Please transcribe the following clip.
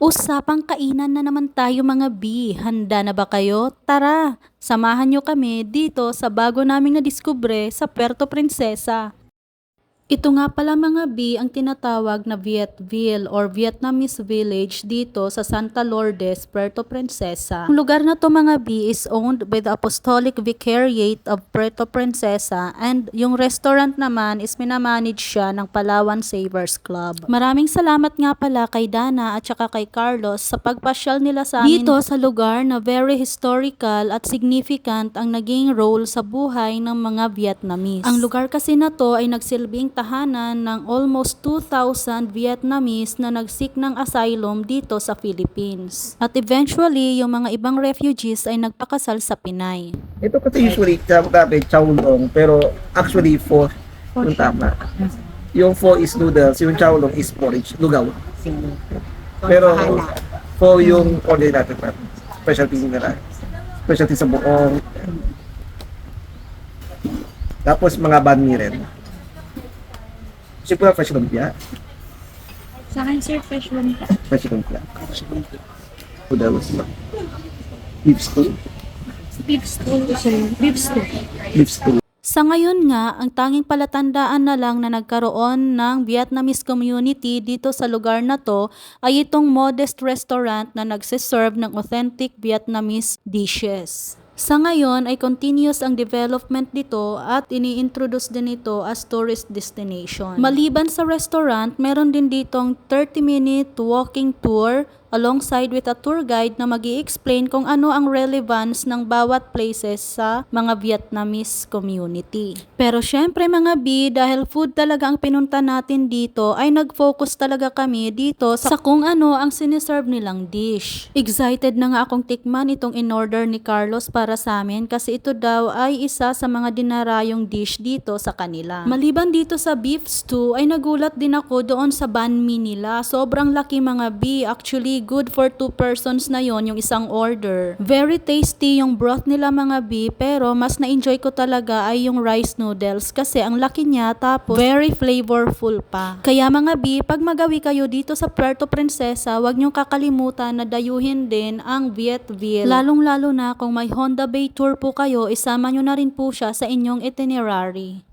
Usapang kainan na naman tayo mga B. Handa na ba kayo? Tara, samahan nyo kami dito sa bago naming nadiskubre sa Puerto Princesa. Ito nga pala mga B ang tinatawag na Vietville or Vietnamese Village dito sa Santa Lourdes, Puerto Princesa. Ang lugar na to mga B is owned by the Apostolic Vicariate of Puerto Princesa and yung restaurant naman is minamanage siya ng Palawan Savers Club. Maraming salamat nga pala kay Dana at saka kay Carlos sa pagpasyal nila sa amin dito sa lugar na very historical at significant ang naging role sa buhay ng mga Vietnamese. Ang lugar kasi na to ay nagsilbing tahanan ng almost 2,000 Vietnamese na nagsik ng asylum dito sa Philippines. At eventually, yung mga ibang refugees ay nagpakasal sa Pinay. Ito kasi usually, sabi chow long, pero actually pho, yung tama. Yung pho is noodles, yung chow long is porridge, lugaw. Pero pho yung order natin, specialty nila. Specialty sa buong. Tapos mga banh mi rin. Siguro fresh lumpia. Sa akin, sir, fresh one pa. Fresh lumpia. Noodles. Beef stew. Beef stew, sir. Beef stew. Beef stew. Sa ngayon nga, ang tanging palatandaan na lang na nagkaroon ng Vietnamese community dito sa lugar na to ay itong modest restaurant na nagsiserve ng authentic Vietnamese dishes. Sa ngayon ay continuous ang development dito at ini-introduce din ito as tourist destination. Maliban sa restaurant, meron din ditong 30-minute walking tour alongside with a tour guide na mag-i-explain kung ano ang relevance ng bawat places sa mga Vietnamese community. Pero syempre mga B, dahil food talaga ang pinunta natin dito, ay nag-focus talaga kami dito sa kung ano ang siniserve nilang dish. Excited na nga akong tikman itong in-order ni Carlos para sa amin kasi ito daw ay isa sa mga dinarayong dish dito sa kanila. Maliban dito sa beef stew, ay nagulat din ako doon sa banh mi nila. Sobrang laki mga B, actually good for 2 persons na yon yung isang order. Very tasty yung broth nila mga B, pero mas na-enjoy ko talaga ay yung rice noodles kasi ang laki niya tapos very flavorful pa. Kaya mga B, pag magawi kayo dito sa Puerto Princesa, huwag niyong kakalimutan na dayuhin din ang Vietville. Lalong-lalo na kung may Honda Bay tour po kayo, isama nyo na rin po siya sa inyong itinerary.